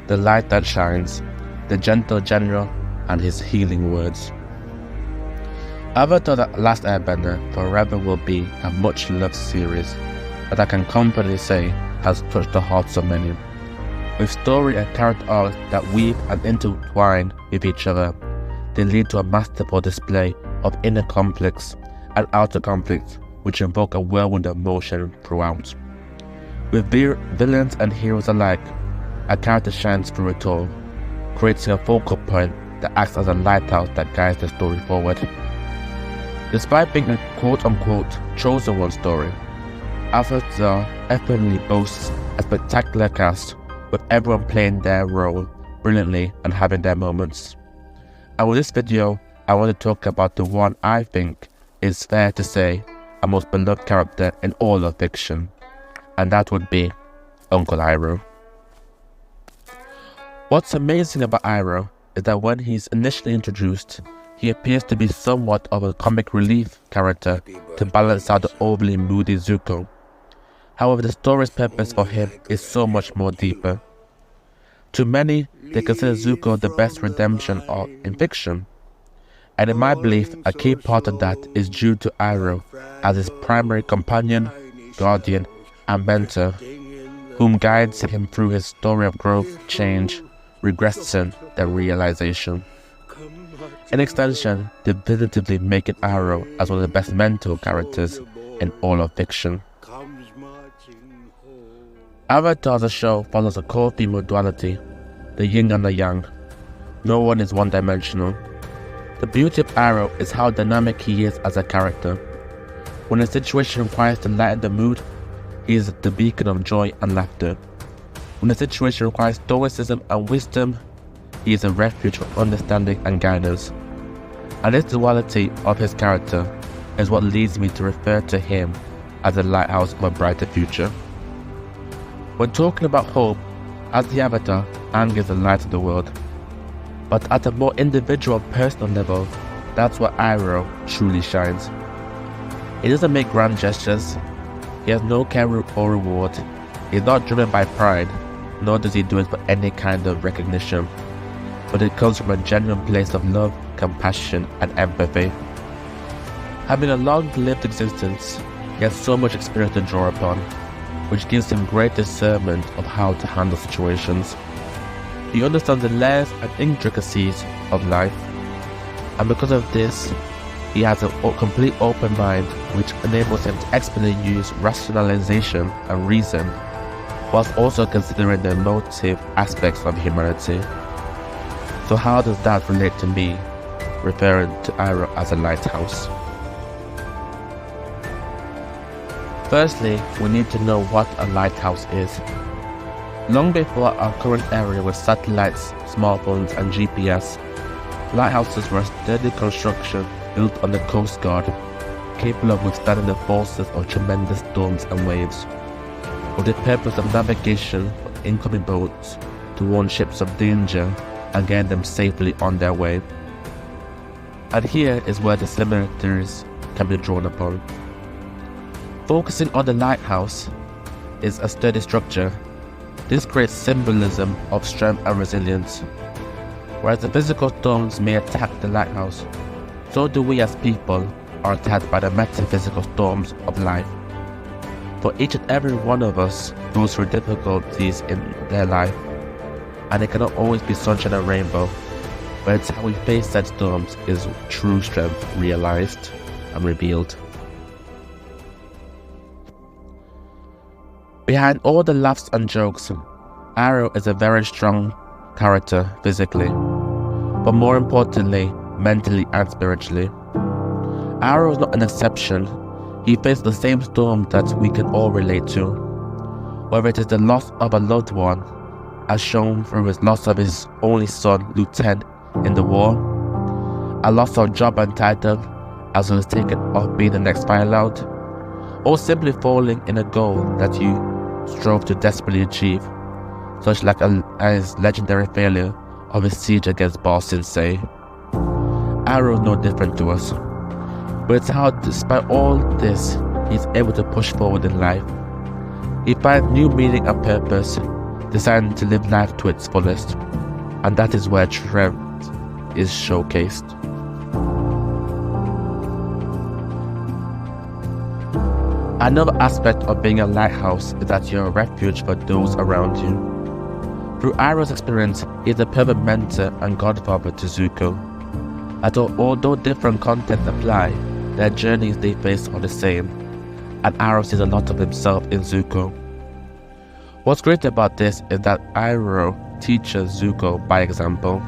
the light that shines, the gentle general, and his healing words. Avatar: The Last Airbender forever will be a much-loved series that I can confidently say has touched the hearts of many, with story and character arcs that weave and intertwine with each other. They lead to a masterful display of inner conflicts and outer conflicts which invoke a whirlwind of emotion throughout. With villains and heroes alike, a character shines through it all, creating a focal point that acts as a lighthouse that guides the story forward. Despite being a quote-unquote chosen one story, Avatar effortlessly boasts a spectacular cast, with everyone playing their role brilliantly and having their moments. And with this video, I want to talk about the one I think is fair to say a most beloved character in all of fiction, and that would be Uncle Iroh. What's amazing about Iroh is that when he's initially introduced, he appears to be somewhat of a comic relief character to balance out the overly moody Zuko. However, the story's purpose for him is so much more deeper. To many, they consider Zuko the best redemption arc in fiction, and in my belief, a key part of that is due to Iroh as his primary companion, guardian, and mentor, whom guides him through his story of growth, change, regression, and realization. In extension, definitively making Iroh as one of the best mentor characters in all of fiction. Avatar the show follows a core theme of duality, the yin and the yang. No one is one-dimensional. The beauty of Iroh is how dynamic he is as a character. When a situation requires to lighten the mood, he is the beacon of joy and laughter. When a situation requires stoicism and wisdom, he is a refuge for understanding and guidance. And this duality of his character is what leads me to refer to him as a lighthouse of a brighter future. When talking about hope, as the Avatar, Aang is the light of the world. But at a more individual, personal level, that's where Iroh truly shines. He doesn't make grand gestures, he has no care or reward, he's not driven by pride, nor does he do it for any kind of recognition, but it comes from a genuine place of love, compassion, and empathy. Having a long-lived existence, he has so much experience to draw upon, which gives him great discernment of how to handle situations. He understands the layers and intricacies of life, and because of this, he has a complete open mind which enables him to expertly use rationalization and reason, whilst also considering the emotive aspects of humanity. So how does that relate to me, referring to Iroh as a lighthouse? Firstly, we need to know what a lighthouse is. Long before our current era with satellites, smartphones, and GPS, lighthouses were a sturdy construction built on the coast guard, capable of withstanding the forces of tremendous storms and waves, with the purpose of navigation for incoming boats to warn ships of danger and get them safely on their way. And here is where the similarities can be drawn upon. Focusing on the lighthouse is a sturdy structure. This creates symbolism of strength and resilience. Whereas the physical storms may attack the lighthouse, so do we as people are attacked by the metaphysical storms of life. For each and every one of us goes through difficulties in their life, and it cannot always be sunshine and rainbow, but it's how we face said storms is true strength realized and revealed. Behind all the laughs and jokes, Iroh is a very strong character physically, but more importantly, mentally and spiritually. Iroh is not an exception. He faces the same storm that we can all relate to, whether it is the loss of a loved one, as shown through his loss of his only son, Lieutenant, in the war, a loss of job and title, as he was taken off being the next firelout, or simply falling in a goal that you strove to desperately achieve, such like his legendary failure of his siege against Ba Sing Se. Iroh is no different to us, but it's how despite all this, he's able to push forward in life. He finds new meaning and purpose, designed to live life to its fullest, and that is where strength is showcased. Another aspect of being a lighthouse is that you're a refuge for those around you. Through Iroh's experience, he is a perfect mentor and godfather to Zuko. Although different contents apply, their journeys they face are the same, and Iroh sees a lot of himself in Zuko. What's great about this is that Iroh teaches Zuko by example.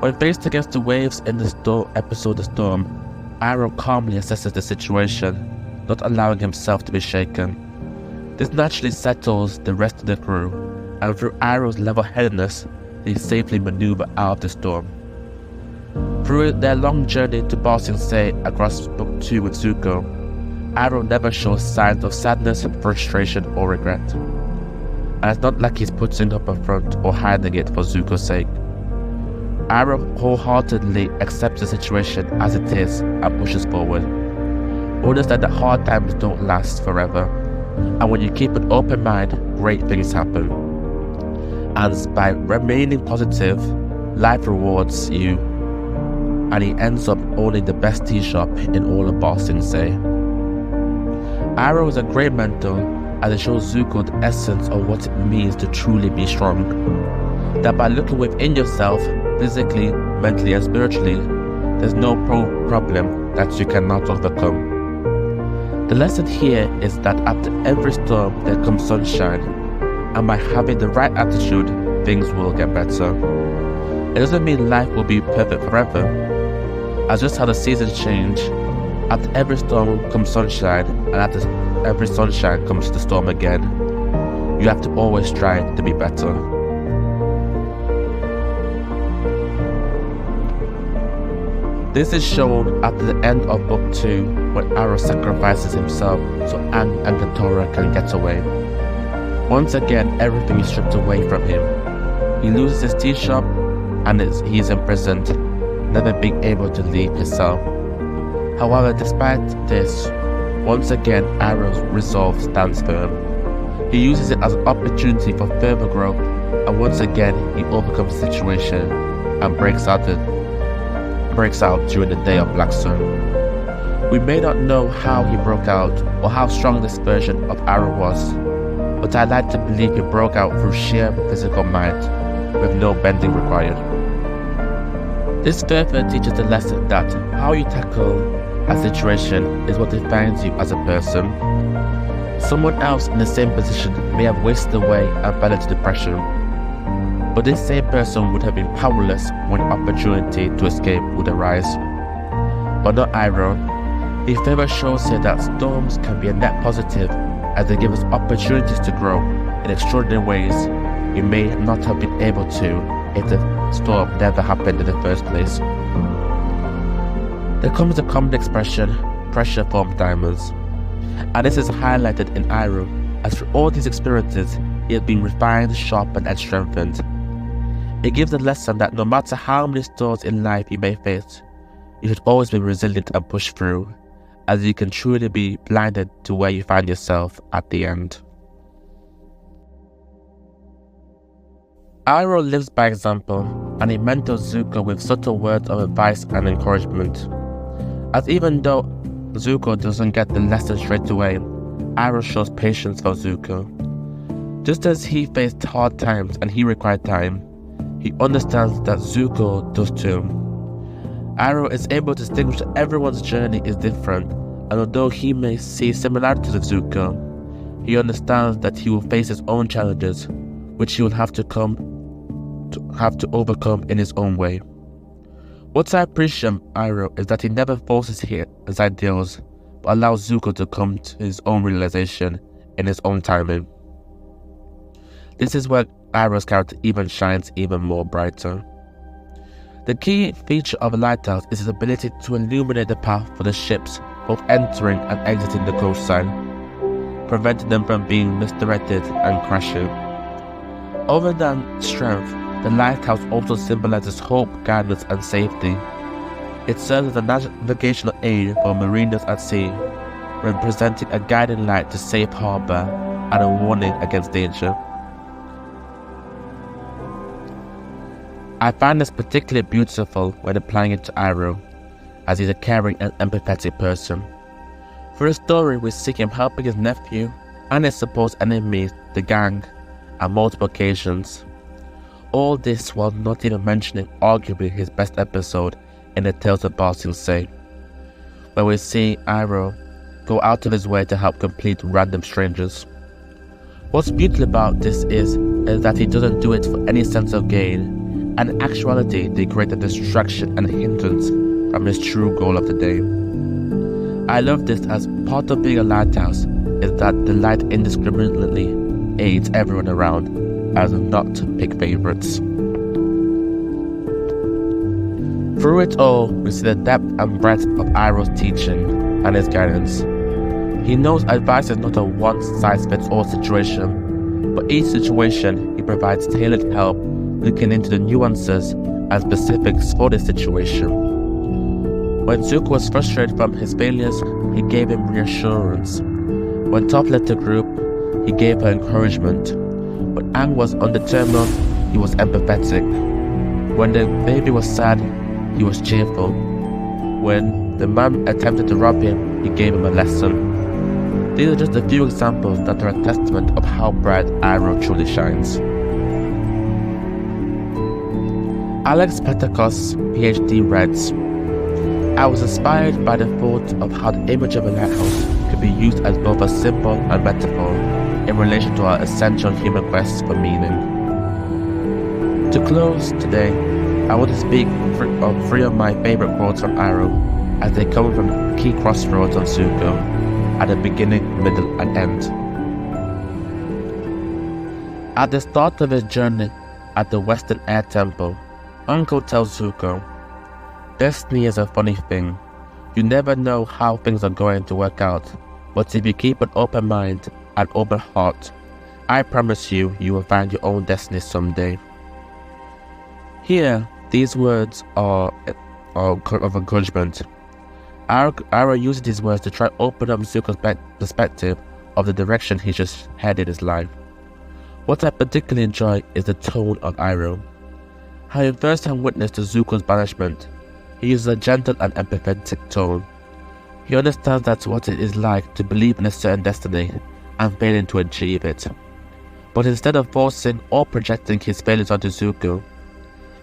When faced against the waves in the episode The Storm, Iroh calmly assesses the situation, not allowing himself to be shaken. This naturally settles the rest of the crew, and through Iroh's level-headedness, they safely maneuver out of the storm. Through their long journey to Ba Sing Se across Book 2 with Zuko, Iroh never shows signs of sadness, frustration, or regret. And it's not like he's putting up a front or hiding it for Zuko's sake. Iroh wholeheartedly accepts the situation as it is and pushes forward. Understand that hard times don't last forever, and when you keep an open mind, great things happen. And by remaining positive, life rewards you, and he ends up owning the best tea shop in all of Ba Sing Se. Iroh is a great mentor as it shows Zuko the essence of what it means to truly be strong. That by looking within yourself, physically, mentally and spiritually, there's no problem that you cannot overcome. The lesson here is that after every storm there comes sunshine, and by having the right attitude, things will get better. It doesn't mean life will be perfect forever, as just how the seasons change. After every storm comes sunshine, and after every sunshine comes the storm again. You have to always strive to be better. This is shown at the end of Book 2 when Iroh sacrifices himself so Aang and Katara can get away. Once again, everything is stripped away from him. He loses his tea shop and he is imprisoned, never being able to leave his cell. However, despite this, once again Iroh's resolve stands firm. He uses it as an opportunity for further growth, and once again he overcomes the situation and breaks out during the day of Black Sun. We may not know how he broke out or how strong this version of Iroh was, but I like to believe he broke out through sheer physical might, with no bending required. This further teaches the lesson that how you tackle a situation is what defines you as a person. Someone else in the same position may have wasted away and fell into depression, but this same person would have been powerless when the opportunity to escape would arise. But not Iroh. He further shows here that storms can be a net positive as they give us opportunities to grow in extraordinary ways we may not have been able to if the storm never happened in the first place. There comes a common expression, pressure forms diamonds, and this is highlighted in Iroh as through all these experiences he has been refined, sharpened and strengthened. It gives a lesson that no matter how many storms in life you may face, you should always be resilient and push through, as you can truly be blinded to where you find yourself at the end. Iroh lives by example, and he mentors Zuko with subtle words of advice and encouragement. As even though Zuko doesn't get the lesson straight away, Iroh shows patience for Zuko. Just as he faced hard times and he required time, he understands that Zuko does too. Iroh is able to distinguish that everyone's journey is different, and although he may see similarities with Zuko, he understands that he will face his own challenges, which he will have to overcome in his own way. What I appreciate of Iroh is that he never forces his ideals, but allows Zuko to come to his own realization in his own timing. This is where Iroh's character even shines even more brighter. The key feature of a lighthouse is its ability to illuminate the path for the ships both entering and exiting the coastline, preventing them from being misdirected and crashing. Other than strength, the lighthouse also symbolizes hope, guidance and safety. It serves as a navigational aid for mariners at sea, representing a guiding light to safe harbor and a warning against danger. I find this particularly beautiful when applying it to Iroh, as he's a caring and empathetic person. For the story, we see him helping his nephew and his supposed enemies, the gang, on multiple occasions. All this while not even mentioning arguably his best episode in the Tales of Ba Sing Se, where we see Iroh go out of his way to help complete random strangers. What's beautiful about this is that he doesn't do it for any sense of gain, and in actuality they create a distraction and hindrance from his true goal of the day. I love this as part of being a lighthouse is that the light indiscriminately aids everyone around, as not to pick favorites. Through it all, we see the depth and breadth of Iroh's teaching and his guidance. He knows advice is not a one-size-fits-all situation, but each situation he provides tailored help, looking into the nuances and specifics for the situation. When Zuko was frustrated from his failures, he gave him reassurance. When Toph led the group, he gave her encouragement. When Aang was under turmoil, he was empathetic. When the baby was sad, he was cheerful. When the man attempted to rob him, he gave him a lesson. These are just a few examples that are a testament of how bright Iroh truly shines. Alex Petakos, PhD, writes, I was inspired by the thought of how the image of a lighthouse could be used as both a symbol and metaphor in relation to our essential human quest for meaning. To close today, I want to speak of three of my favorite quotes from Iroh as they come from key crossroads on Zuko at the beginning, middle, and end. At the start of his journey at the Western Air Temple, Uncle tells Zuko, destiny is a funny thing. You never know how things are going to work out, but if you keep an open mind and open heart, I promise you, you will find your own destiny someday. Here, these words are of encouragement. Iroh uses these words to try to open up Zuko's perspective of the direction he just headed his life. What I particularly enjoy is the tone of Iroh. Having first-hand witness to Zuko's banishment, he uses a gentle and empathetic tone. He understands that's what it is like to believe in a certain destiny and failing to achieve it. But instead of forcing or projecting his failures onto Zuko,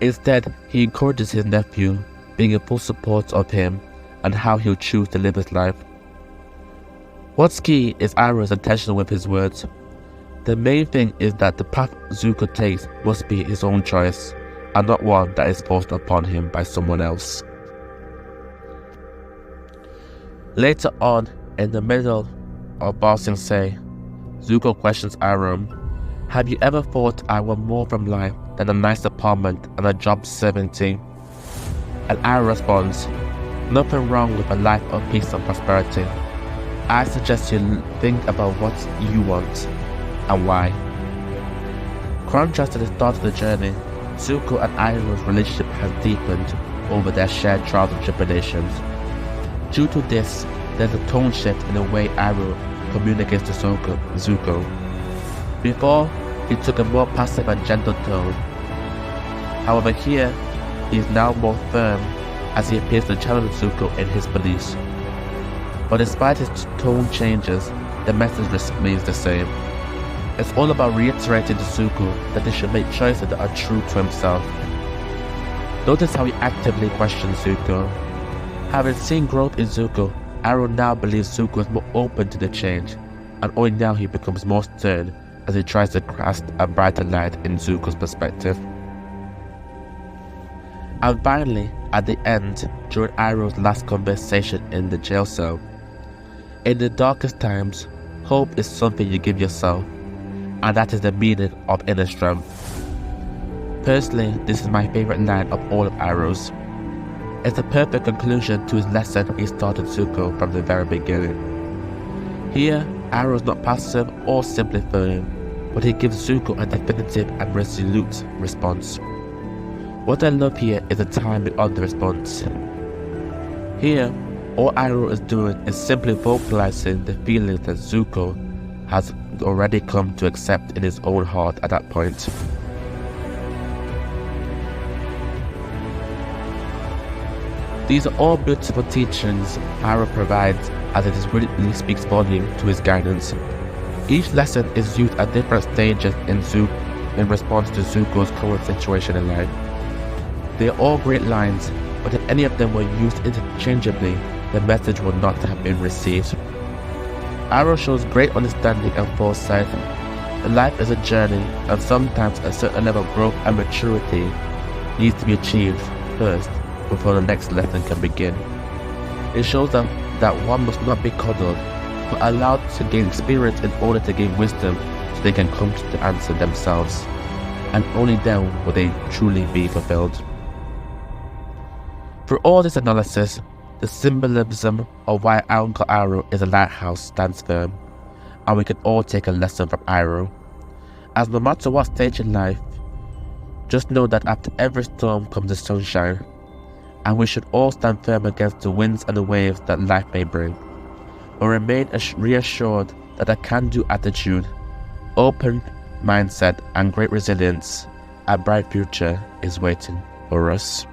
instead he encourages his nephew, being in full support of him and how he'll choose to live his life. What's key is Iroh's intention with his words. The main thing is that the path Zuko takes must be his own choice, and not one that is forced upon him by someone else. Later on, in the middle of Ba Sing Se, Zuko questions Iroh, have you ever thought I want more from life than a nice apartment and a job serving team? And Iroh responds, nothing wrong with a life of peace and prosperity. I suggest you think about what you want and why. Contrast to the start of the journey, Zuko and Iroh's relationship has deepened over their shared trials and tribulations. Due to this, there's a tone shift in the way Iroh communicates to Zuko. Before, he took a more passive and gentle tone. However, here, he is now more firm as he appears to challenge Zuko in his beliefs. But despite his tone changes, the message remains the same. It's all about reiterating to Zuko that he should make choices that are true to himself. Notice how he actively questions Zuko. Having seen growth in Zuko, Iroh now believes Zuko is more open to the change, and only now he becomes more stern as he tries to cast a brighter light in Zuko's perspective. And finally, at the end, during Iroh's last conversation in the jail cell, in the darkest times, hope is something you give yourself, and that is the meaning of inner strength. Personally, this is my favorite line of all of Iroh's. It's the perfect conclusion to his lesson he started Zuko from the very beginning. Here, Iroh is not passive or simply firm, but he gives Zuko a definitive and resolute response. What I love here is the timing of the response. Here, all Iroh is doing is simply vocalizing the feelings that Zuko has already come to accept in his own heart at that point. These are all beautiful teachings Iroh provides, as it really speaks volume to his guidance. Each lesson is used at different stages in response to Zuko's current situation in life. They are all great lines, but if any of them were used interchangeably, the message would not have been received. Iroh shows great understanding and foresight. Life is a journey, and sometimes a certain level of growth and maturity needs to be achieved first before the next lesson can begin. It shows them that one must not be coddled, but allowed to gain experience in order to gain wisdom so they can come to the answer themselves, and only then will they truly be fulfilled. Through all this analysis, the symbolism of why Uncle Iroh is a lighthouse stands firm, and we can all take a lesson from Iroh. As no matter what stage in life, just know that after every storm comes the sunshine, and we should all stand firm against the winds and the waves that life may bring, but remain reassured that a can-do attitude, open mindset and great resilience, a bright future is waiting for us.